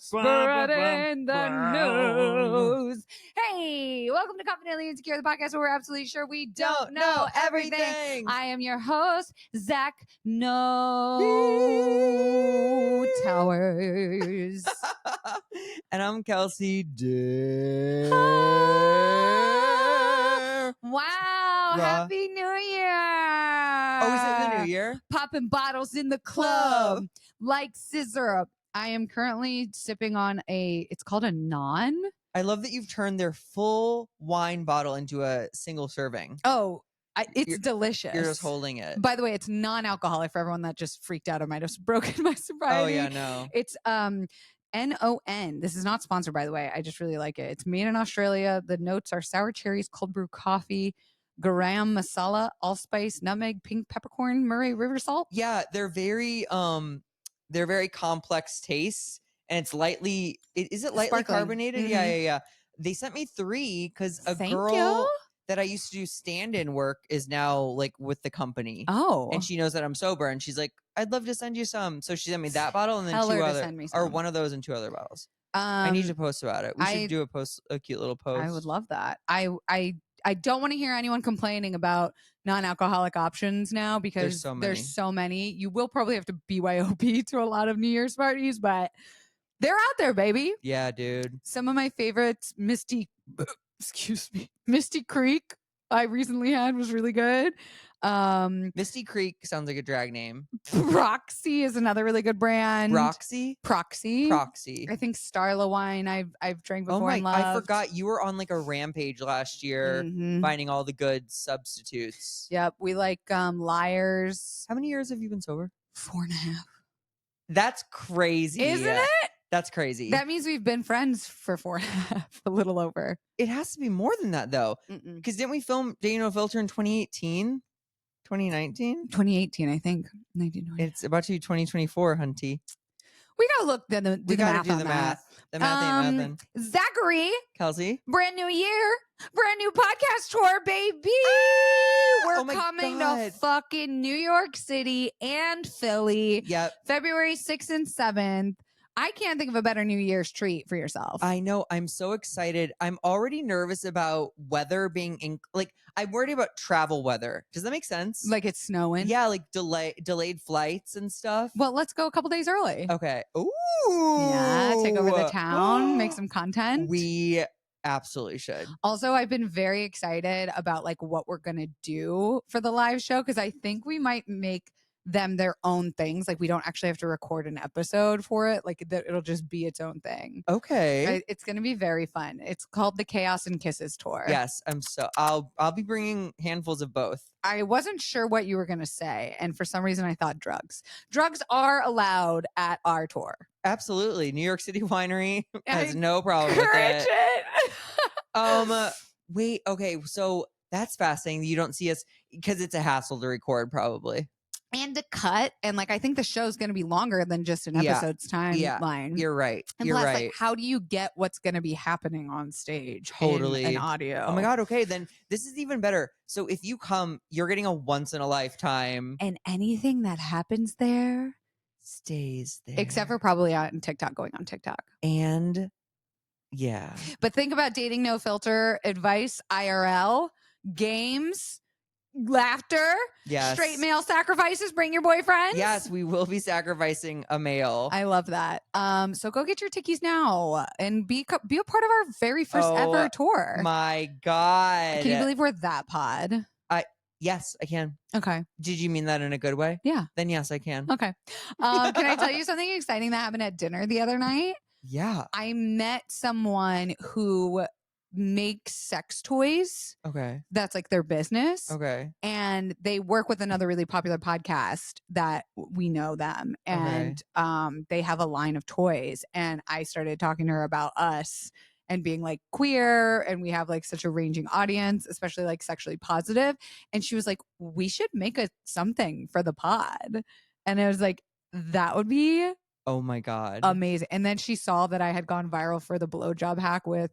spreading the news. Hey, welcome to Confidently Insecure, the podcast where we're absolutely sure we don't know everything. I am your host, Zach No Towers. And I'm Kelsey. Wow, Happy New Year. Oh, is it the new year? Popping bottles in the club like scissor. I am currently sipping on it's called a non. I love that you've turned their full wine bottle into a single serving. Oh, it's delicious. You're just holding it. By the way, it's non-alcoholic for everyone that just freaked out. I might have broken my sobriety. Oh, yeah, no. It's NON. This is not sponsored, by the way. I just really like it. It's made in Australia. The notes are sour cherries, cold brew coffee, garam masala, allspice, nutmeg, pink peppercorn, Murray River salt. Yeah, they're very complex tastes, and it's lightly. Is it lightly Sparkling. carbonated? Mm-hmm. Yeah. They sent me 3 because a girl that I used to do stand-in work is now like with the company. Oh, and she knows that I'm sober, and she's like, "I'd love to send you some." So she sent me that bottle, and then Tell her 2 to other, send me or some. 1 of those and 2 other bottles. I need to post about it. We should do a cute little post. I would love that. I don't want to hear anyone complaining about non-alcoholic options now because there's so many. You will probably have to BYOB to a lot of New Year's parties, but they're out there, baby. Yeah, dude. Some of my favorites, Misty Creek I recently had was really good. Misty Creek sounds like a drag name. Proxy is another really good brand. Proxy. I think Starla wine I've drank before and loved. I forgot you were on like a rampage last year, finding all the good substitutes. Yep, we like Liars. How many years have you been sober? 4.5. That's crazy, isn't it? That's crazy. That means we've been friends for 4.5, a little over. It has to be more than that though, because didn't we film Day No Filter in 2018? 2019? 2018, I think. It's about to be 2024, hunty. We gotta look do the math. The math ain't nothing. Zachary. Kelsey. Brand new year. Brand new podcast tour, baby. We're coming to fucking New York City and Philly. Yep. February 6th and 7th. I can't think of a better New Year's treat for yourself. I know. I'm so excited. I'm already nervous about weather being I'm worried about travel weather. Does that make sense? Like it's snowing? Yeah, like delayed flights and stuff. Well, let's go a couple days early. Okay. Ooh. Yeah, take over the town, make some content. We absolutely should. Also, I've been very excited about like what we're going to do for the live show because I think we might make them their own things. Like we don't actually have to record an episode for it. Like it'll just be its own thing. Okay. It's going to be very fun. It's called the Chaos and Kisses Tour. Yes, I'll be bringing handfuls of both. I wasn't sure what you were going to say, and for some reason I thought drugs. Drugs are allowed at our tour. Absolutely. New York City Winery has no problem with it. Wait, okay, so that's fascinating. You don't see us because it's a hassle to record probably. And to cut, and like I think the show's going to be longer than just an episode's timeline. You're right. And You're plus, right. like, how do you get what's going to be happening on stage? Totally. In audio. Oh my god. Okay, then this is even better. So if you come, you're getting a once in a lifetime, and anything that happens there stays there, except for probably on TikTok, going on TikTok. And yeah, but think about dating no filter advice, IRL, games. Laughter, yes. Straight male sacrifices. Bring your boyfriends. Yes, we will be sacrificing a male. I love that. So go get your tickies now and be a part of our very first ever tour. My God, can you believe we're that pod? Yes, I can. Okay. Did you mean that in a good way? Yeah. Then yes, I can. Okay. Can I tell you something exciting that happened at dinner the other night? Yeah. I met someone who makes sex toys. Okay. That's like their business. Okay. And they work with another really popular podcast that we know them. And they have a line of toys. And I started talking to her about us and being like queer. And we have like such a ranging audience, especially like sexually positive. And she was like, we should make something for the pod. And I was like, that would be oh my God, amazing. And then she saw that I had gone viral for the blowjob hack with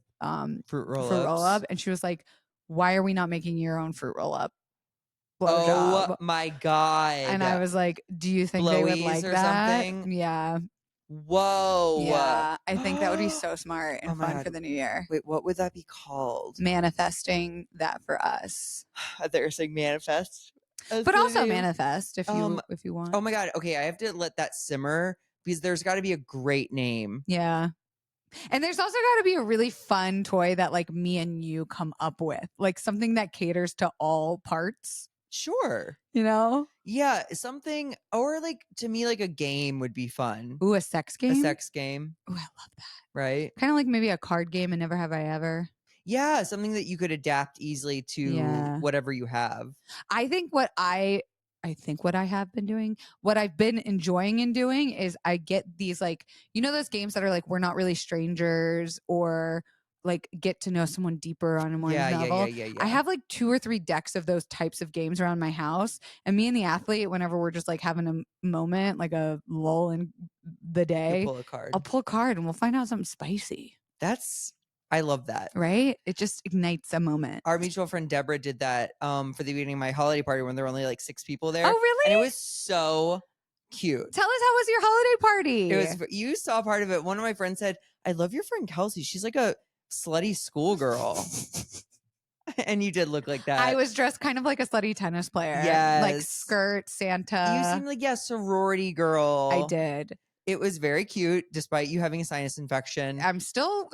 fruit roll up, and she was like, why are we not making your own fruit roll up blowjob? Oh my God. And I was like, do you think Blowies they would like or that? Something? Yeah. Whoa. Yeah, I think that would be so smart and fun for the new year. Wait, what would that be called? Manifesting that for us. They're saying manifest. But also manifest if you want. Oh my God. Okay, I have to let that simmer because there's got to be a great name. Yeah. And there's also got to be a really fun toy that like me and you come up with, like something that caters to all parts. Sure. You know? Yeah, something, or like to me, like a game would be fun. Ooh, a sex game? A sex game. Ooh, I love that. Right? Kind of like maybe a card game and Never Have I Ever. Yeah, something that you could adapt easily to whatever you have. I think what I have been doing, what I've been enjoying in doing is I get these like, you know, those games that are like, we're not really strangers or like get to know someone deeper on a more level. Yeah. I have like 2 or 3 decks of those types of games around my house. And me and the athlete, whenever we're just like having a moment, like a lull in the day, I'll pull a card and we'll find out something spicy. I love that. Right? It just ignites a moment. Our mutual friend Deborah did that for the beginning of my holiday party when there were only like 6 people there. Oh, really? And it was so cute. Tell us, how was your holiday party? You saw part of it. One of my friends said, I love your friend Kelsey. She's like a slutty schoolgirl. And you did look like that. I was dressed kind of like a slutty tennis player. Yes. Like skirt, Santa. You seemed like, sorority girl. I did. It was very cute, despite you having a sinus infection. I'm still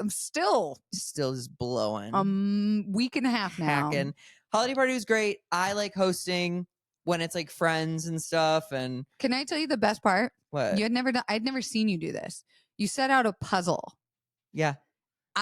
just blowing. Week and a half now. Hacking. Holiday party was great. I like hosting when it's like friends and stuff. And can I tell you the best part? What? I'd never seen you do this. You set out a puzzle. Yeah.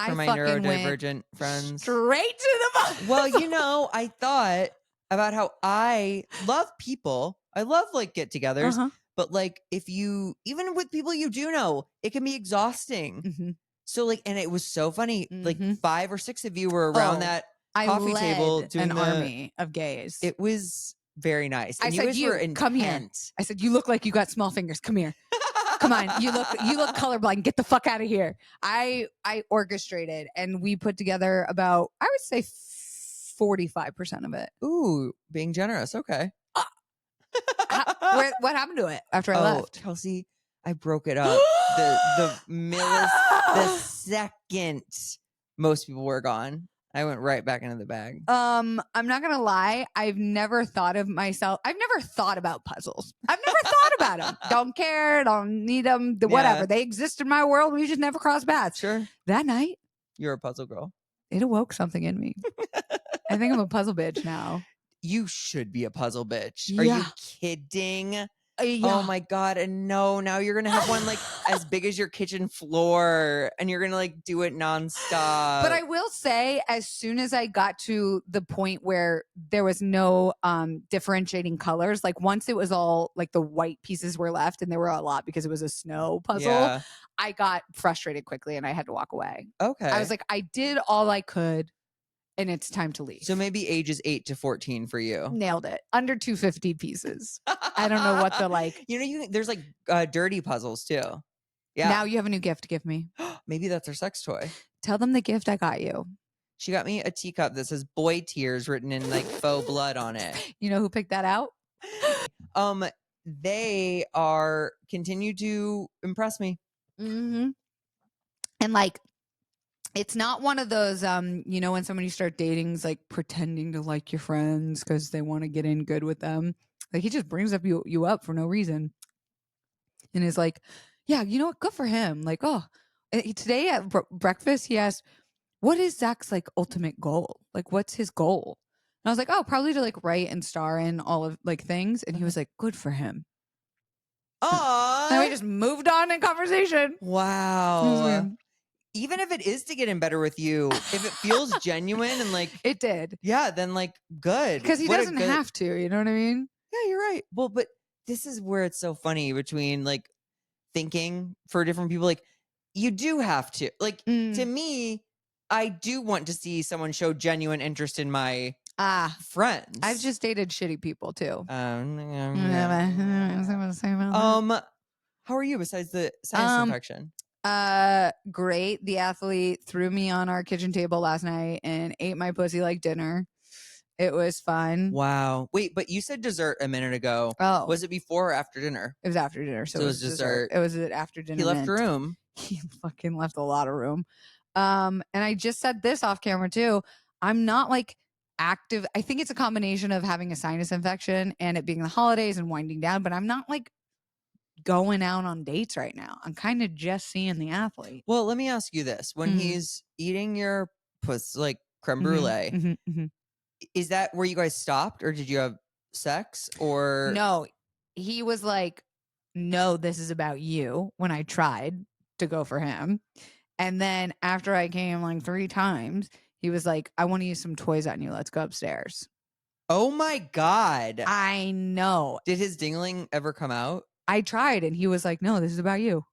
For my neurodivergent friends. Straight to the puzzle. Well, I thought about how I love people. I love like get-togethers. Uh-huh. But like even with people you do know, it can be exhausting. Mm-hmm. So like, and it was so funny. Mm-hmm. Like 5 or 6 of you were around that coffee table doing an army of gays. It was very nice. And I said, you come here. I said, you look like you got small fingers. Come here. Come on. You look colorblind. Get the fuck out of here. I orchestrated and we put together about, I would say 45% of it. Ooh, being generous. Okay. What happened to it after I left? Kelsey, I broke it up. the second most people were gone, I went right back into the bag. I'm not gonna lie. I've never thought of myself. I've never thought about puzzles. I've never thought about them. Don't care. Don't need them. Whatever. They exist in my world. We just never cross paths. Sure. That night, you're a puzzle girl. It awoke something in me. I think I'm a puzzle bitch now. You should be a puzzle bitch. Yeah. Are you kidding? Yeah. Oh my God. And no, now you're going to have one like as big as your kitchen floor and you're going to like do it nonstop. But I will say, as soon as I got to the point where there was no differentiating colors, like once it was all like the white pieces were left and there were a lot because it was a snow puzzle, I got frustrated quickly and I had to walk away. Okay. I was like, I did all I could. And it's time to leave. So maybe ages 8 to 14 for you. Nailed it. Under 250 pieces. I don't know what the like. There's like dirty puzzles too. Yeah. Now you have a new gift to give me. Maybe that's her sex toy. Tell them the gift I got you. She got me a teacup that says boy tears written in like faux blood on it. You know who picked that out? They continue to impress me. Mm-hmm. And like, it's not one of those, when somebody you start dating is like pretending to like your friends because they want to get in good with them. Like he just brings up you up for no reason. And is like, yeah, you know what? Good for him. Like, today at breakfast, he asked, what is Zach's like ultimate goal? Like, what's his goal? And I was like, probably to like write and star in all of like things. And he was like, good for him. Aww. And we just moved on in conversation. Wow. Even if it is to get in better with you, if it feels genuine and like it did, then like good. Because he doesn't have to, you know what I mean? Yeah, you're right. Well, but this is where it's so funny between like thinking for different people. Like you do have to. Like to me, I do want to see someone show genuine interest in my friends. I've just dated shitty people too. How are you besides the sinus infection? Great. The athlete threw me on our kitchen table last night and ate my pussy like dinner. It was fun. Wow. Wait, but you said dessert a minute ago. Oh. Was it before or after dinner? It was after dinner, so So it it was was dessert. dessert. It was an after dinner. He left room. He fucking left a lot of room. And I just said this off camera too. I'm not like active. I think it's a combination of having a sinus infection and it being the holidays and winding down, but I'm not like going out on dates right now. I'm kind of just seeing the athlete. Well, let me ask you this. When he's eating your like creme brulee, is that where you guys stopped or did you have sex or? No, he was like, no, this is about you when I tried to go for him. And then after I came like 3 times, he was like, I want to use some toys on you. Let's go upstairs. Oh my God. I know. Did his dingling ever come out? I tried and he was like, no, this is about you.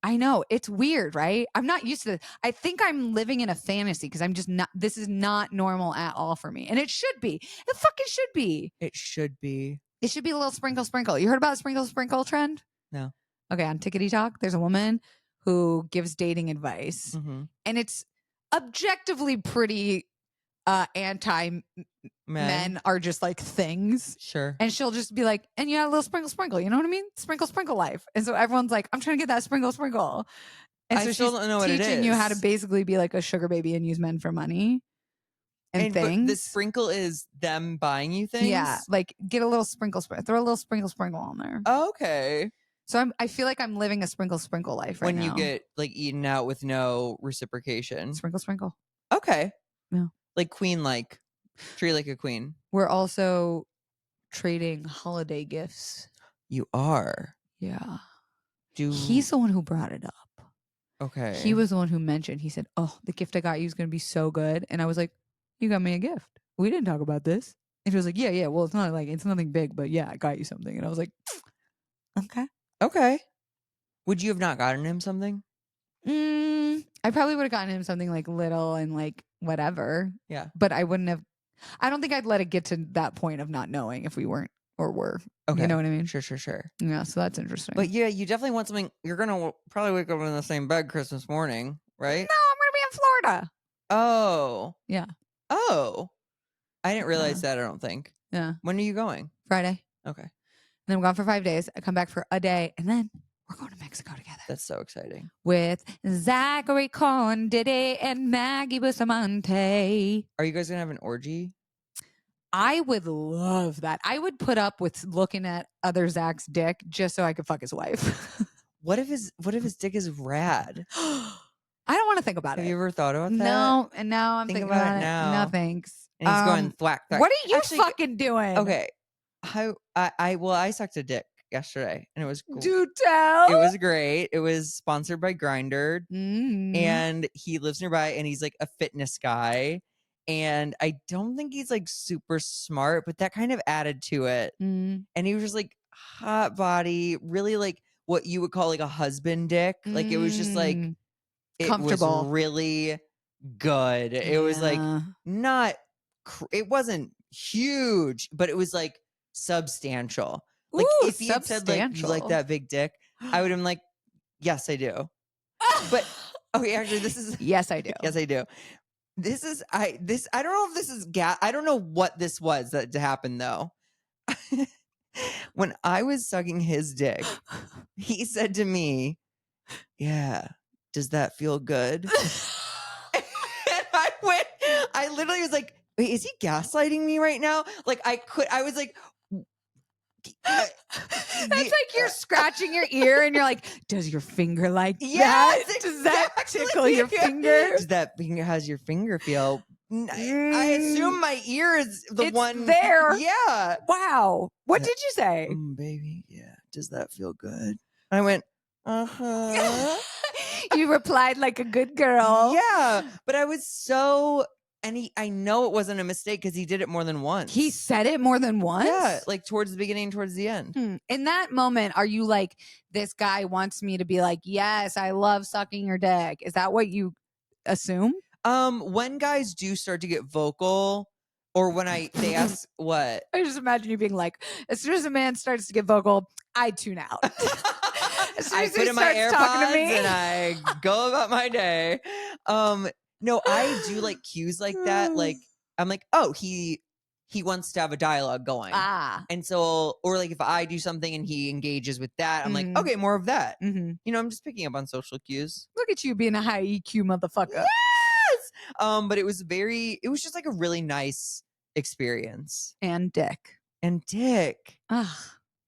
I know. It's weird, right? I'm not used to this. I think I'm living in a fantasy because I'm just not, this is not normal at all for me. And it should be. It fucking should be. It should be. It should be a little sprinkle, sprinkle. You heard about the sprinkle, sprinkle trend? No. Okay. On Tickety Talk, there's a woman who gives dating advice. And it's objectively pretty anti men are just like things. Sure. And she'll just be like, and you got a little sprinkle, sprinkle. You know what I mean? Sprinkle, sprinkle life. And so everyone's like, I'm trying to get that sprinkle, sprinkle. And so I still she's don't know what it teaching you how to is. basically be like a sugar baby and use men for money and things. But the sprinkle is them buying you things? Yeah. Like get a little sprinkle, throw a little sprinkle, sprinkle on there. Okay. So I feel like I'm living a sprinkle, sprinkle life right now. When you get like eaten out with no reciprocation. Sprinkle, sprinkle. Okay. Yeah. Like queen, like treat like a queen. We're also trading holiday gifts. You are. Yeah. He's the one who brought it up. Okay. He was the one who mentioned, he said, oh, the gift I got you is going to be so good. And I was like, you got me a gift. We didn't talk about this. And he was like, yeah. Well, it's not like, it's nothing big, but yeah, I got you something. And I was like, okay. Okay. Would you have not gotten him something? I probably would have gotten him something like little and like whatever. Yeah. But I wouldn't have, I don't think I'd let it get to that point of not knowing if we weren't or were. Okay. You know what I mean? Sure. Yeah. So that's interesting. But yeah, you definitely want something. You're going to probably wake up in the same bed Christmas morning, right? No, I'm going to be in Florida. Oh. Yeah. Oh. I didn't realize that, I don't think. Yeah. When are you going? Friday. Okay. And then I'm gone for 5 days. I come back for a day. And then we're going to Mexico together. That's so exciting. With Zachary Condit and Maggie Bustamante. Are you guys going to have an orgy? I would love that. I would put up with looking at other Zach's dick just so I could fuck his wife. What if his dick is rad? I don't want to think about it. Have you ever thought about that? No, and now I'm thinking about it now. No, thanks. And he's going thwack, thwack. What are you fucking doing? Okay. I sucked a dick yesterday and it was cool. Do tell. It was great. It was sponsored by Grindr and he lives nearby and he's like a fitness guy. And I don't think he's like super smart, but that kind of added to it. And he was just like hot body, really like what you would call like a husband dick. Like it was just like it comfortable. was really good. It was like not it wasn't huge, but it was like substantial. Like if he had said like you like that big dick, I would have been like, yes, I do. But okay, actually this is yes, I do. Yes, I do. This is I don't know if this is I don't know what this was that happened though. When I was sucking his dick, he said to me, yeah, does that feel good? And I literally was like, wait, is he gaslighting me right now? Like I was like, that's like you're scratching your ear and you're like, does your finger like yes, that? Does that tickle your finger? Does that finger, how's your finger feel? I assume my ear is the one there. Yeah. Wow. What did you say? Baby, yeah. Does that feel good? I went, uh-huh. You replied like a good girl. Yeah. But I was so I know it wasn't a mistake because he did it more than once. He said it more than once? Yeah, like towards the beginning, towards the end. In that moment, are you like, this guy wants me to be like, yes, I love sucking your dick? Is that what you assume? When guys do start to get vocal, or when they ask what? I just imagine you being like, as soon as a man starts to get vocal, I tune out. As soon as I put in my AirPods to me, and I go about my day. No, I do like cues like that. Like I'm like, oh, he he wants to have a dialogue going. And so, or like if I do something and he engages with that, I'm like, okay, more of that. You know, I'm just picking up on social cues. Look at you being a high EQ motherfucker. Yes! But it was just like a really nice experience. And dick. Ugh.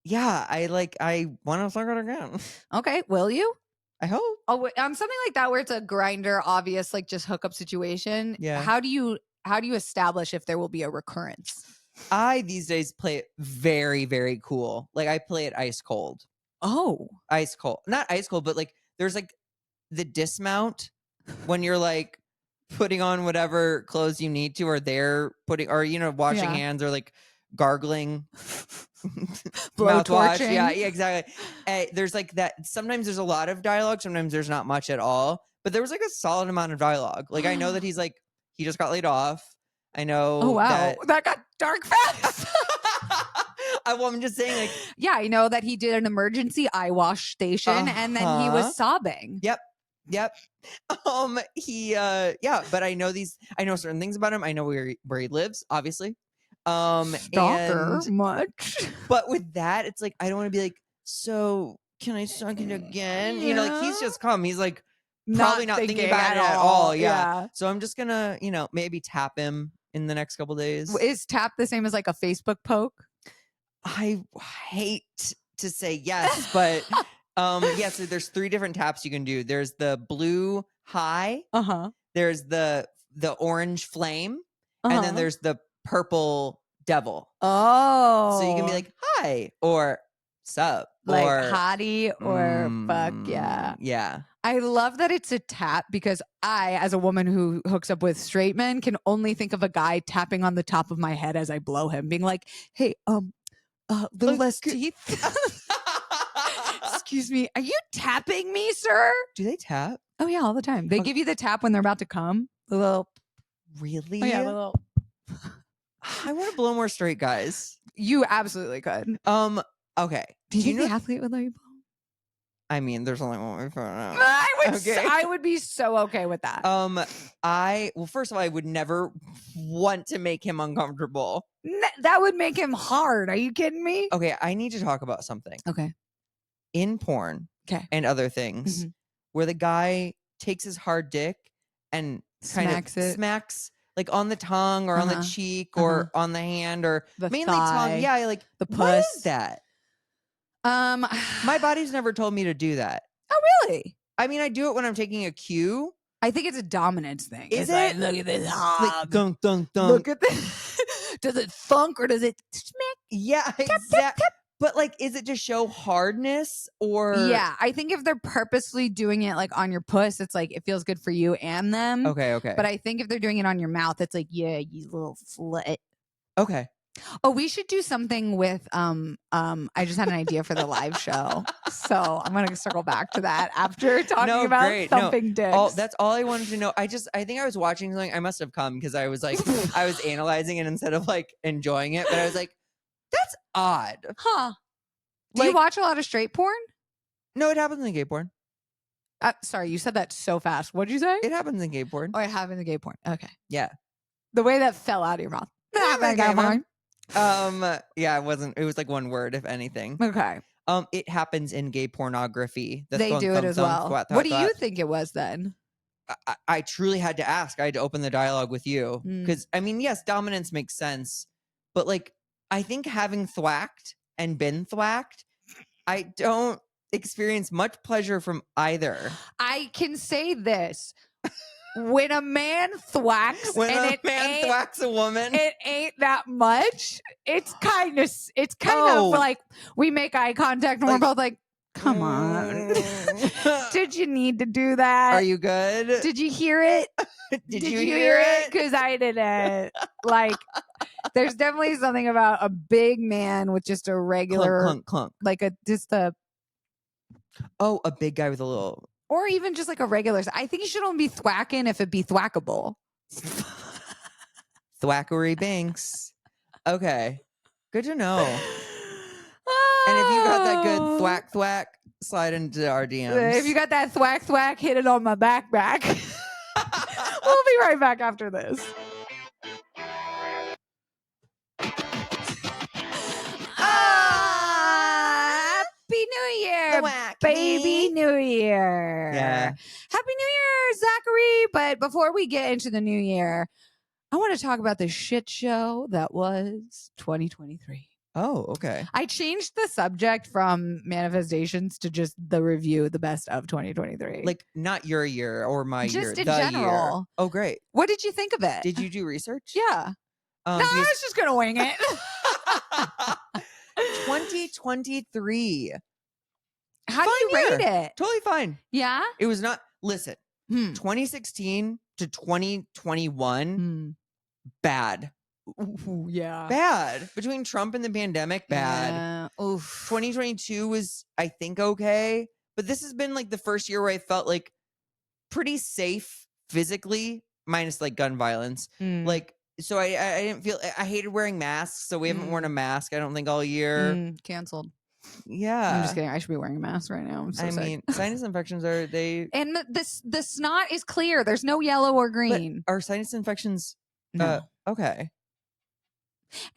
Yeah, I want to suck it again. Okay, will you? I hope. Oh, something like that where it's a grinder, obvious, like just hookup situation. Yeah. How do you establish if there will be a recurrence? I these days play it very, very cool. Like I play it ice cold. Oh. Ice cold. Not ice cold, but like there's like the dismount when you're like putting on whatever clothes you need to, or they're putting, or washing hands, or like gargling. Mouthwash. Yeah, exactly. There's like that. Sometimes there's a lot of dialogue. Sometimes there's not much at all. But there was like a solid amount of dialogue. Like I know that he just got laid off. I know. Oh wow, that got dark fast. I'm just saying, like, yeah, I know that he did an emergency eye wash station, and then he was sobbing. Yep. But I know certain things about him. I know where he lives, obviously. Stalker much. But with that, it's like I don't want to be like, so can I suck it again? Yeah. Like he's just come. He's like probably not thinking about it at all. Yeah. So I'm just gonna, maybe tap him in the next couple days. Is tap the same as like a Facebook poke? I hate to say yes, but so there's 3 different taps you can do. There's the blue high. There's the orange flame, and then there's the purple devil. Oh. So you can be like, hi, or sup, like or hottie, or fuck yeah. Yeah. I love that it's a tap, because I, as a woman who hooks up with straight men, can only think of a guy tapping on the top of my head as I blow him, being like, hey, little less teeth. Excuse me, are you tapping me, sir? Do they tap? Oh yeah, all the time. They give you the tap when they're about to come. The little. Really? Oh, yeah, the little. I want to blow more straight guys. You absolutely could. Okay. Do you think the athlete would let you blow? I mean, there's only one way for it. I would be so okay with that. First of all, I would never want to make him uncomfortable. That would make him hard. Are you kidding me? Okay, I need to talk about something. Okay. In porn and other things, where the guy takes his hard dick and smacks like on the tongue, or on the cheek, or on the hand, or the mainly thigh, tongue. Yeah, like the puss. What is that? My body's never told me to do that. Oh, really? I mean, I do it when I'm taking a cue. I think it's a dominance thing. Is it? Like, look at this hog. Like, dunk, dunk, dunk. Look at this. Does it thunk, or does it smack? Yeah, exactly. But like, is it to show hardness, or? Yeah, I think if they're purposely doing it like on your puss, it's like it feels good for you and them. Okay. But I think if they're doing it on your mouth, it's like, yeah, you little slut. Okay. Oh, we should do something with I just had an idea for the live show. So I'm gonna circle back to that after talking about thumping dicks. That's all I wanted to know. I think I was watching something. I must have come because I was like I was analyzing it instead of like enjoying it. But I was like, that's odd. Huh. Do you watch a lot of straight porn? No, it happens in gay porn. Sorry, you said that so fast. What'd you say? It happens in gay porn. Oh, it happens in gay porn. Okay. Yeah. The way that fell out of your mouth. Yeah, it wasn't. It was like one word, if anything. Okay. It happens in gay pornography. They do it as well. What do you think it was then? I truly had to ask. I had to open the dialogue with you because I mean, yes, dominance makes sense, but like, I think having thwacked and been thwacked, I don't experience much pleasure from either. I can say this. When a man thwacks, thwacks a woman, it ain't that much. It's kind of like we make eye contact and we're both like, come on. Did you need to do that? Are you good? Did you hear it? Did you hear it? Because I didn't. Like, there's definitely something about a big man with just a regular clunk, clunk, like a big guy with a little. Or even just like a regular. I think you should only be thwacking if it be thwackable. Thwackery Binks. Okay. Good to know. And if you got that good thwack thwack, slide into our DMs. If you got that thwack thwack, hit it on my back. We'll be right back after this. baby New Year. Yeah. Happy New Year, Zachary. But before we get into the new year, I want to talk about the shit show that was 2023. Oh, okay. I changed the subject from manifestations to just the review, the best of 2023. Like not your year or my year, just in the general. year. Oh, great. What did you think of it? Did you do research? Yeah. No, I was just going to wing it. 2023. How do you rate it? Totally fine. Yeah? It was not, listen, 2016 to 2021, bad. Ooh, yeah. Bad. Between Trump and the pandemic, bad. Yeah. Oof. 2022 was, I think, okay. But this has been like the first year where I felt like pretty safe physically, minus like gun violence. Like, so I didn't feel, I hated wearing masks. So we haven't worn a mask, I don't think, all year. Canceled. Yeah. I'm just kidding. I should be wearing a mask right now. I'm so sick. mean, sinus infections are, and the snot is clear. There's no yellow or green. But are sinus infections, no. Okay.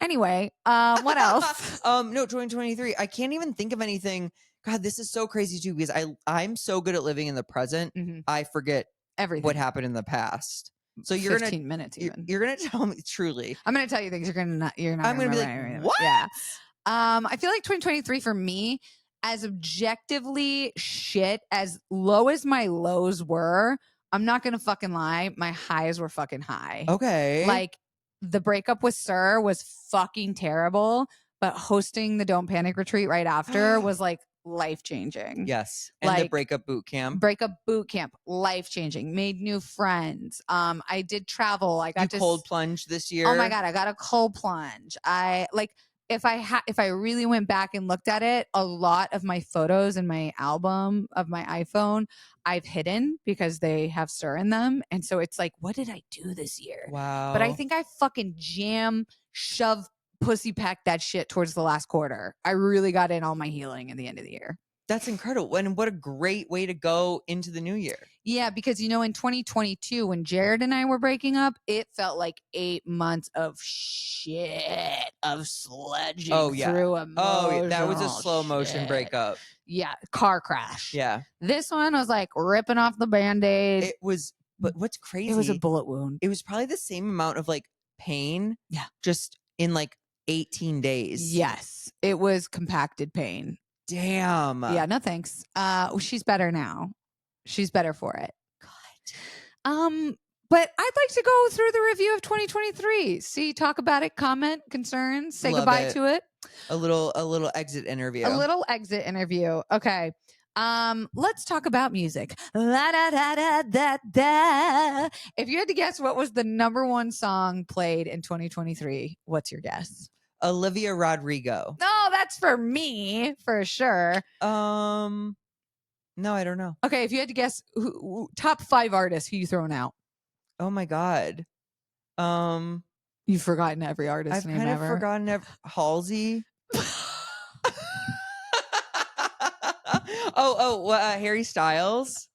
Anyway, what else? No, 2023. I can't even think of anything. God, this is so crazy too, because I'm so good at living in the present. I forget everything what happened in the past. So you're 15 minutes even. You're gonna tell me truly. I'm gonna tell you things you're not I'm gonna be like, anything. What? Yeah. I feel like 2023 for me, as objectively shit, as low as my lows were, I'm not gonna fucking lie, my highs were fucking high. Okay. Like the breakup with Sir was fucking terrible, but hosting the Don't Panic retreat right after was like life-changing. Yes. And like, the breakup boot camp. Life-changing. Made new friends. I did travel. I got to cold plunge this year. Oh my God, I got a cold plunge. I like if I really went back and looked at it, a lot of my photos in my album of my iPhone I've hidden because they have Sir in them. And so it's like, what did I do this year? Wow. But I think I fucking shove, pussy peck that shit towards the last quarter. I really got in all my healing at the end of the year. That's incredible. And what a great way to go into the new year. Yeah, because, in 2022, when Jared and I were breaking up, it felt like 8 months of shit, of sledging through emotional Oh, yeah. That was a slow motion breakup. Yeah, car crash. Yeah. This one was like ripping off the Band-Aid. It was, but what's crazy? It was a bullet wound. It was probably the same amount of like pain. Yeah. Just in like 18 days. Yes. It was compacted pain. Damn. Yeah, no thanks. She's better now. She's better for it. God. But I'd like to go through the review of 2023. See, talk about it, comment, concerns, say goodbye to it. A little exit interview. A little exit interview. Okay. Let's talk about music. La da da da da da. If you had to guess what was the number one song played in 2023, what's your guess? Olivia Rodrigo. No, that's for me for sure. No, I don't know. Okay, if you had to guess top 5 artists, who you throwing out? Oh my God. You've forgotten every artist name ever. I've kind of forgotten Halsey. Harry Styles.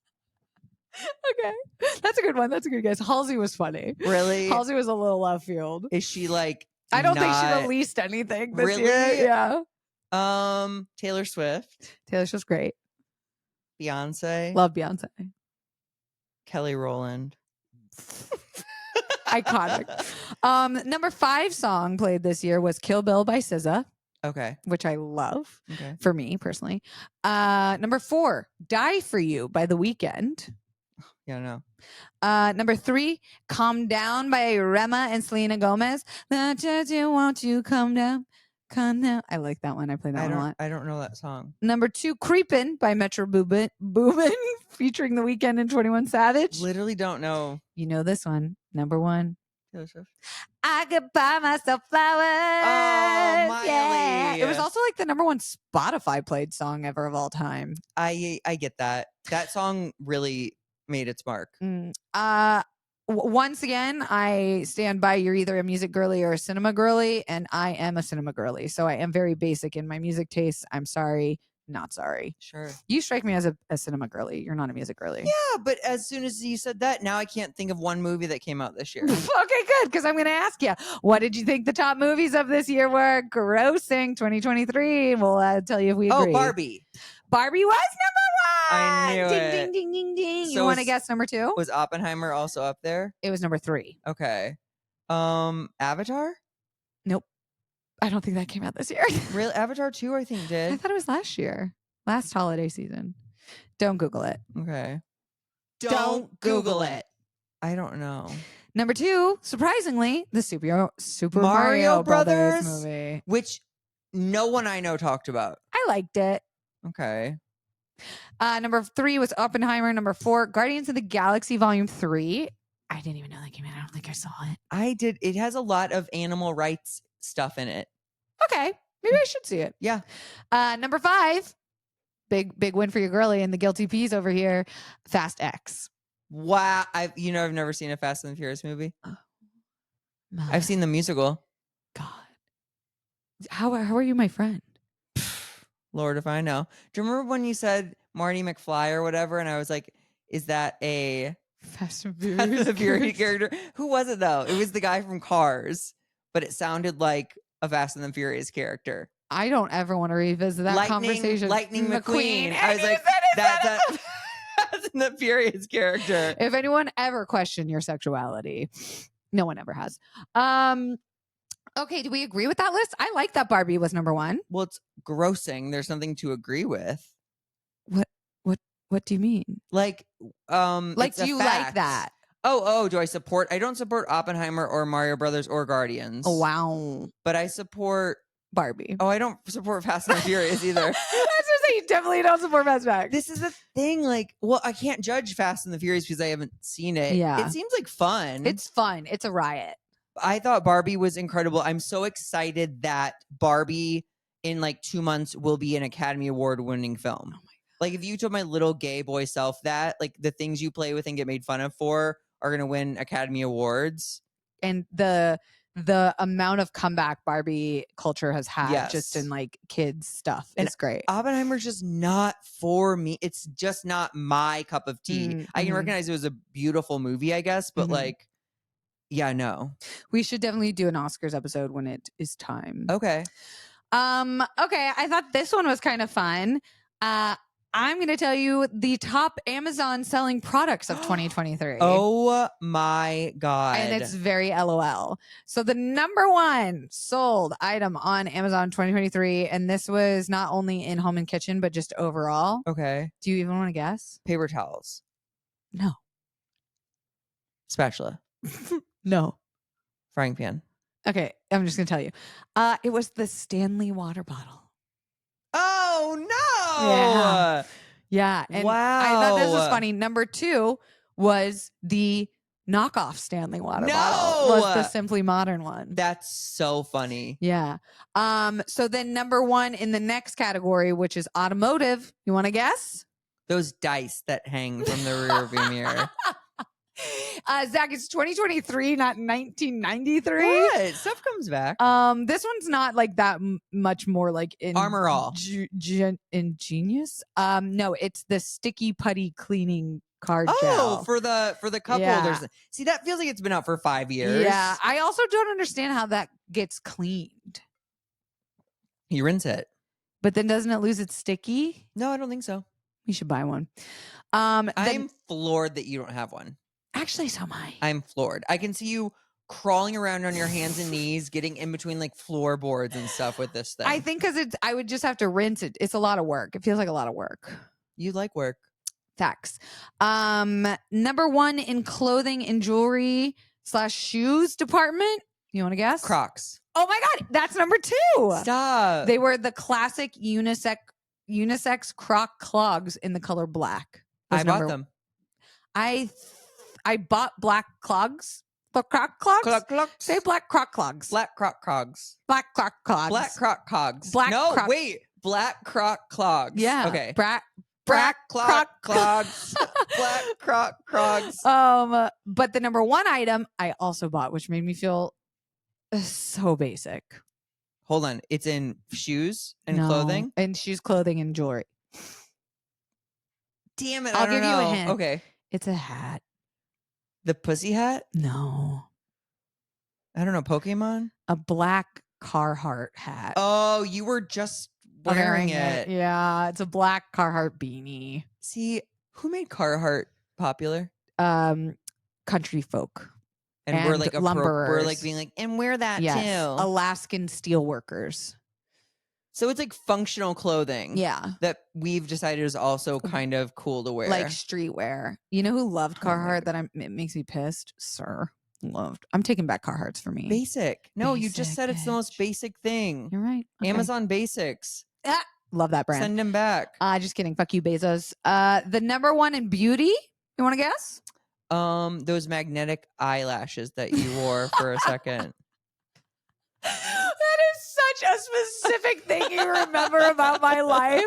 Okay, that's a good one. That's a good guess. Halsey was funny. Really? Halsey was a little left field. Is she like? I don't think she released anything this really? year. Yeah. Taylor Swift. Taylor Swift's great. Beyonce. Love Beyonce. Kelly Rowland. Iconic. Number 5 song played this year was Kill Bill by SZA. Okay. Which I love. Okay. For me personally. Number 4, Die For You by The Weeknd. Yeah, no. Number 3, Calm Down by Rema and Selena Gomez. Won't you come down? Come down. I like that one. I play that one a lot. I don't know that song. Number 2, Creepin' by Metro Boomin featuring The Weeknd and 21 Savage. Literally don't know. You know this one. Number 1. Taylor Swift. I could buy myself flowers. Oh, Miley. Yeah. It was also like the number 1 Spotify played song ever of all time. I get that. That song really made its mark. Once again, I stand by you're either a music girly or a cinema girly, and I am a cinema girly. So I am very basic in my music tastes. I'm sorry, not sorry. Sure. You strike me as a cinema girly. You're not a music girly. Yeah, but as soon as you said that, now I can't think of one movie that came out this year. Okay, good, because I'm going to ask you, what did you think the top movies of this year were grossing 2023? We'll tell you if we agree. Oh, Barbie. Barbie was number 1. I knew ding, it. Ding, ding, ding, ding. So you want to guess number 2? Was Oppenheimer also up there? It was number 3. Okay. Avatar? Nope. I don't think that came out this year. Really? Avatar 2, I think, did. I thought it was last year. Last holiday season. Don't Google it. Okay. Don't Google it. I don't know. Number 2, surprisingly, the Super Mario Mario Brothers Brothers? movie. Which no one I know talked about. I liked it. Okay. Number 3 was Oppenheimer. Number 4, Guardians of the Galaxy Volume 3. I didn't even know that came out. I don't think I saw it. I did. It has a lot of animal rights stuff in it. Okay. Maybe I should see it. Yeah. Number 5, big win for your girlie and the guilty peas over here, Fast X. Wow. I've never seen a Fast and the Furious movie. I've seen the musical. God. How are you my friend? Lord, if I know. Do you remember when you said Marty McFly or whatever? And I was like, is that a Fast and Furious character? Who was it though? It was the guy from Cars, but it sounded like a Fast and the Furious character. I don't ever want to revisit that conversation. Lightning McQueen. I was like, that's a Fast and the Furious character. If anyone ever questioned your sexuality, no one ever has. Okay, do we agree with that list? I like that Barbie was number 1. Well, it's grossing. There's nothing to agree with. What do you mean? Like, do you like that? Oh, do I support? I don't support Oppenheimer or Mario Brothers or Guardians. Oh, wow. But I support Barbie. Oh, I don't support Fast and the Furious either. I was gonna say you definitely don't support Fast Max. This is the thing. Like, well, I can't judge Fast and the Furious because I haven't seen it. Yeah. It seems like fun. It's fun. It's a riot. I thought Barbie was incredible. I'm so excited that Barbie in like 2 months will be an Academy Award winning film. Oh my God. Like if you told my little gay boy self that, like the things you play with and get made fun of for are going to win Academy Awards. And the amount of comeback Barbie culture has had just in like kids stuff is great. Oppenheimer's just not for me. It's just not my cup of tea. Mm-hmm. I can recognize it was a beautiful movie, I guess, but like, yeah, no. We should definitely do an Oscars episode when it is time. Okay. Okay. I thought this one was kind of fun. I'm going to tell you the top Amazon selling products of 2023. Oh my God. And it's very LOL. So the number 1 sold item on Amazon 2023, and this was not only in home and kitchen, but just overall. Okay. Do you even want to guess? Paper towels. No. Spatula. No. Frying pan. Okay, I'm just going to tell you. It was the Stanley water bottle. Oh no! Yeah. And wow. I thought this was funny. Number 2 was the knockoff Stanley water bottle. Was the Simply Modern one. That's so funny. Yeah. So then number 1 in the next category, which is automotive. You want to guess? Those dice that hang from the rear view mirror. Zach, it's 2023, not 1993. What? Stuff comes back. This one's not like that much more like in Armor All. ingenious. No, it's the sticky putty cleaning card gel. Oh, for the cup holders. See, that feels like it's been out for 5 years. Yeah, I also don't understand how that gets cleaned. You rinse it, but then doesn't it lose its sticky? No, I don't think so. You should buy one. I'm floored that you don't have one. Actually, so am I. I'm floored. I can see you crawling around on your hands and knees, getting in between like floorboards and stuff with this thing. I think because I would just have to rinse it. It's a lot of work. It feels like a lot of work. You like work. Facts. Number 1 in clothing and jewelry / shoes department. You want to guess? Crocs. Oh my God, that's number 2. Stop. They were the classic unisex Croc clogs in the color black. I bought them. I bought black clogs. But Croc clogs? Clogs. Say black Croc clogs. Black Croc clogs. Black Croc clogs. Black Croc clogs. Black no, Croc. wait. Black Croc clogs. Yeah. Okay. Black Croc clogs. Black Croc clogs. But the number 1 item I also bought, which made me feel so basic. Hold on. It's in shoes and clothing? And shoes, clothing, and jewelry. Damn it. I'll I don't give you know. a hint. Okay. It's a hat. The pussy hat? No. I don't know. Pokemon? A black Carhartt hat. Oh, you were just wearing it. Yeah, it's a black Carhartt beanie. See, who made Carhartt popular? Country folk. And we're like lumberers. we're like being like, and wear that too. Alaskan steel workers. So it's like functional clothing. Yeah. That we've decided is also kind of cool to wear. Like streetwear. You know who loved Carhartt it makes me pissed? Sir. Loved. I'm taking back Carhartts for me. Basic. No, you just said it's the most basic thing. You're right. Okay. Amazon Basics. Love that brand. Send them back. Just kidding. Fuck you, Bezos. The number one in beauty. You want to guess? Those magnetic eyelashes that you wore for a second. That is such a specific thing you remember about my life.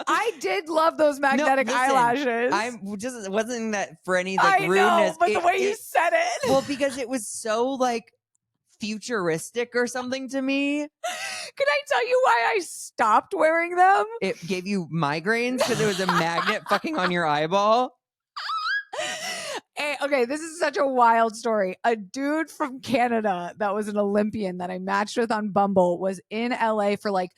I did love those magnetic eyelashes. I just wasn't that for any like rudeness. But the way you said it. Well, because it was so like futuristic or something to me. Can I tell you why I stopped wearing them? It gave you migraines because it was a magnet fucking on your eyeball. Okay, this is such a wild story. A dude from Canada that was an Olympian that I matched with on Bumble was in LA for like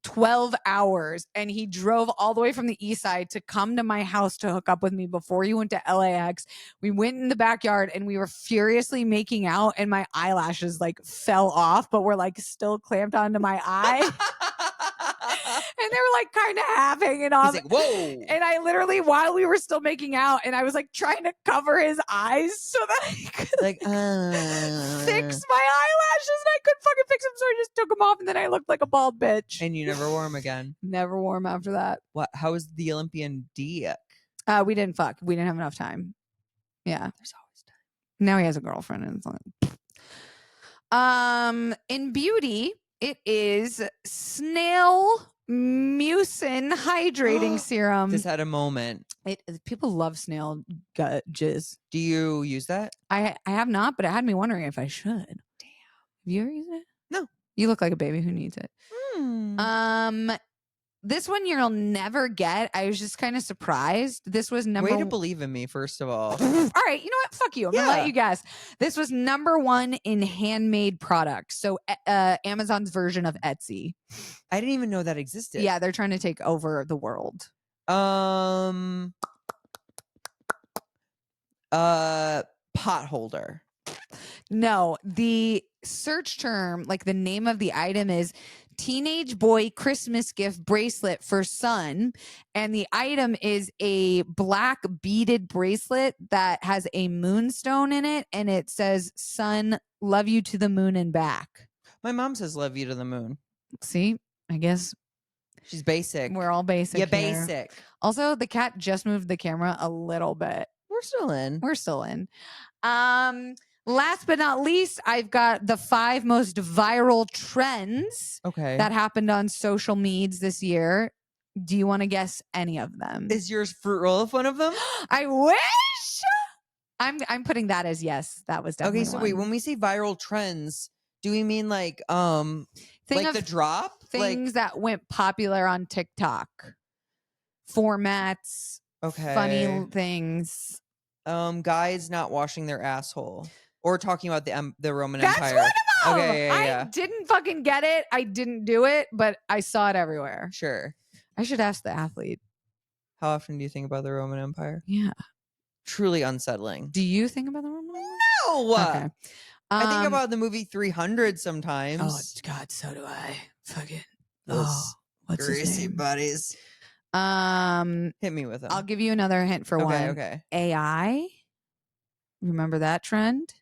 12 hours, and he drove all the way from the east side to come to my house to hook up with me before he went to LAX. We went in the backyard and we were furiously making out, and my eyelashes like fell off, but were like still clamped onto my eye. And they were like kind of half hanging off. He's like, whoa. And I literally, while we were still making out, and I was like trying to cover his eyes so that I could like fix my eyelashes, and I couldn't fucking fix them. So I just took them off, and then I looked like a bald bitch. And you never wore them again? Never wore them after that. What? How was the Olympian dick? We didn't fuck. We didn't have enough time. Yeah. There's always time. Now he has a girlfriend, and it's like, in beauty, it is snail mucin hydrating serum. This had a moment. People love snail gut jizz. Do you use that? I have not, but it had me wondering if I should. Damn. Have you ever used it? No. You look like a baby who needs it. This one you'll never get. I was just kind of surprised. This was number Way to believe in me, first of all. All right, you know what? Fuck you. I'm gonna let you guess. This was number one in handmade products. So Amazon's version of Etsy. I didn't even know that existed. Yeah, they're trying to take over the world. Pot holder. No, the search term, like the name of the item is teenage boy Christmas gift bracelet for son. And the item is a black beaded bracelet that has a moonstone in it. And it says, son, love you to the moon and back. My mom says love you to the moon. See, I guess she's basic. We're all basic. Yeah, here. basic. Also, the cat just moved the camera a little bit. We're still in. Last but not least, I've got the 5 most viral trends that happened on social medias this year. Do you want to guess any of them? Is yours fruit roll-up one of them? I wish. I'm putting that as yes. That was definitely okay. So one. wait, when we say viral trends, do we mean like the drop? Things that went popular on TikTok. Formats. Funny things. Guys not washing their asshole. Or talking about the Roman That's Empire. One of them. Okay, yeah. I didn't fucking get it. I didn't do it, but I saw it everywhere. Sure. I should ask the athlete. How often do you think about the Roman Empire? Yeah. Truly unsettling. Do you think about the Roman Empire? No. Okay. I think about the movie 300 sometimes. Oh God, so do I. Fuck it. Those greasy buddies. Hit me with them. I'll give you another hint for one. Okay. AI. Remember that trend?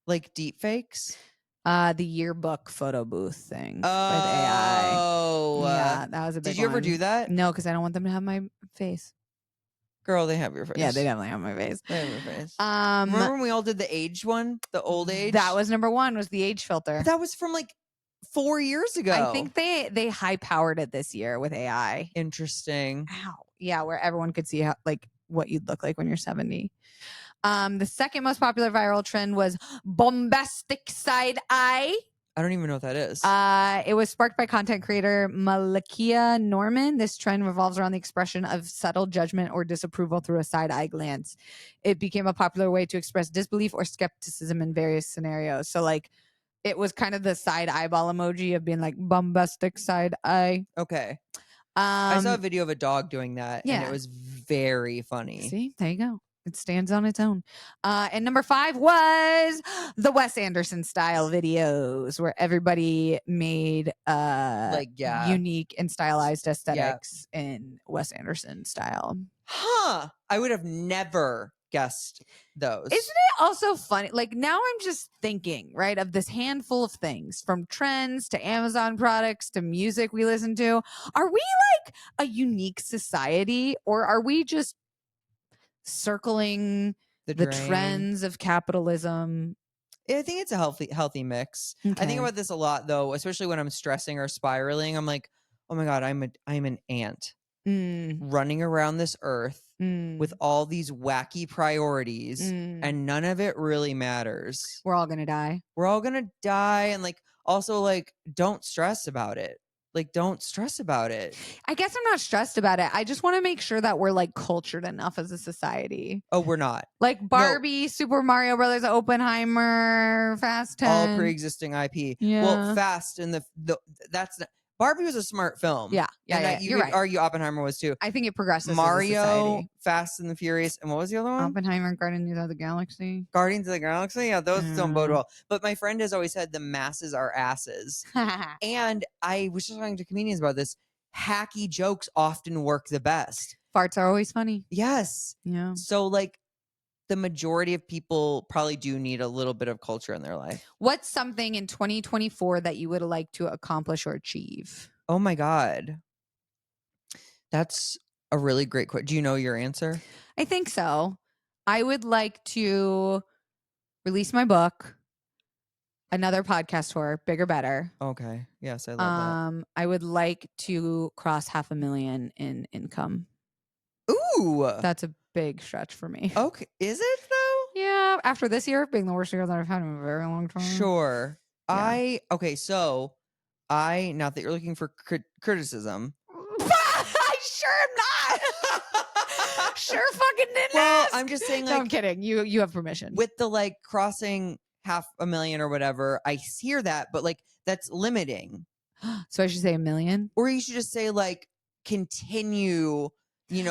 Like deep fakes? The yearbook photo booth thing with AI. Oh. Yeah, that was a big one. Did you ever do that? No, because I don't want them to have my face. Girl, they have your face. Yeah, they definitely have my face. They have your face. Remember when we all did the age one? The old age? That was number 1, was the age filter. But that was from like 4 years ago. I think they high powered it this year with AI. Interesting. Ow. Yeah, where everyone could see how like what you'd look like when you're 70. The second most popular viral trend was bombastic side eye. I don't even know what that is. It was sparked by content creator Malakia Norman. This trend revolves around the expression of subtle judgment or disapproval through a side eye glance. It became a popular way to express disbelief or skepticism in various scenarios. So like it was kind of the side eyeball emoji of being like bombastic side eye. Okay. I saw a video of a dog doing that, and it was very funny. See, there you go. It stands on its own. And number 5 was the Wes Anderson style videos where everybody made unique and stylized aesthetics in Wes Anderson style. Huh. I would have never guessed those. Isn't it also funny? Like now I'm just thinking, right, of this handful of things from trends to Amazon products to music we listen to. Are we like a unique society, or are we just circling the trends of capitalism? I think it's a healthy mix. Okay. I think about this a lot though, especially when I'm stressing or spiraling. I'm like, oh my God, I'm an ant running around this earth with all these wacky priorities and none of it really matters. We're all gonna die. And like also like don't stress about it. Like, don't stress about it. I guess I'm not stressed about it. I just want to make sure that we're like cultured enough as a society. Oh, we're not. Like Barbie, Super Mario Brothers, Oppenheimer, Fast 10. All pre-existing IP. Yeah. Well, Fast and that's Barbie was a smart film. Yeah. You could argue Oppenheimer was too. I think it progresses. Mario, Fast and the Furious, and what was the other one? Oppenheimer, Guardians of the Galaxy. Guardians of the Galaxy? Yeah, those don't bode well. But my friend has always said the masses are asses. And I was just talking to comedians about this. Hacky jokes often work the best. Farts are always funny. Yes. Yeah. So like the majority of people probably do need a little bit of culture in their life. What's something in 2024 that you would like to accomplish or achieve? Oh my God. That's a really great question. Do you know your answer? I think so. I would like to release my book, another podcast tour, bigger, better. Okay. Yes, I love that. I would like to cross $500,000 in income. Ooh. That's a big stretch for me. Okay. Is it though? Yeah. After this year being the worst year that I've had in a very long time. Sure. Yeah. Not that you're looking for criticism. I sure am not. Sure fucking didn't ask. I'm just saying, like, no, I'm kidding. You have permission. With the like crossing $500,000 or whatever, I hear that, but like that's limiting. So I should say $1 million? Or you should just say like continue, bigger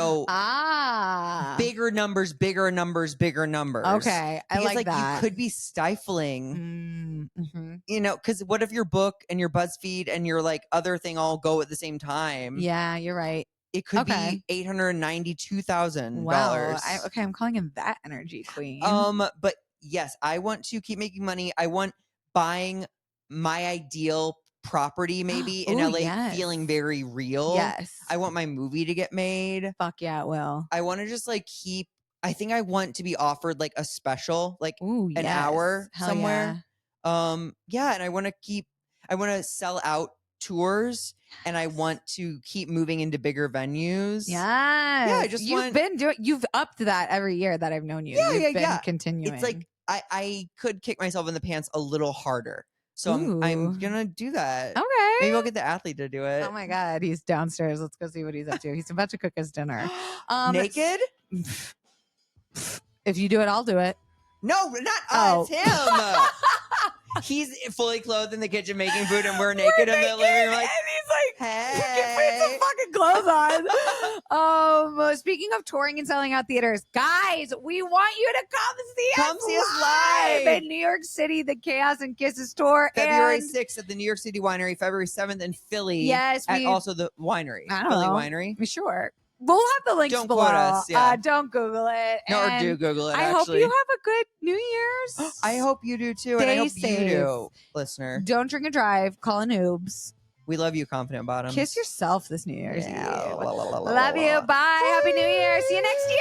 numbers. Okay. I like that. You could be stifling, because what if your book and your BuzzFeed and your like other thing all go at the same time? Yeah, you're right. It could be $892,000. Wow. I'm calling him that energy queen. But yes, I want to keep making money. I want buying my ideal property maybe in LA feeling very real. Yes. I want my movie to get made. Fuck yeah, it will. I want to just like I think I want to be offered like a special, like an hour somewhere. Yeah. And I want to sell out tours. And I want to keep moving into bigger venues. Yeah, you've upped that every year that I've known you. You've been continuing. It's like I could kick myself in the pants a little harder. So I'm gonna do that. Okay. Maybe I'll get the athlete to do it. Oh my God, he's downstairs. Let's go see what he's up to. He's about to cook us dinner. Naked? If you do it, I'll do it. No, not us. Him. He's fully clothed in the kitchen making food, and we're naked in the living room. Like, and he's like, hey, put some fucking clothes on. Speaking of touring and selling out theaters, guys, we want you to come see us live in New York City. The Chaos and Kisses tour, February 6th at the New York City Winery, February 7th in Philly. Yes, also the winery, Philly Winery. Sure. We'll have the links below. Quote us, yeah. Don't Google it. No, or do Google it. I hope you have a good New Year's. I hope you do too. And I hope you do, listener. Don't drink and drive. Call an Oobs. We love you, Confident Bottoms. Kiss yourself this New Year's Eve. Yeah. Love you. Bye. Happy New Year. See you next year.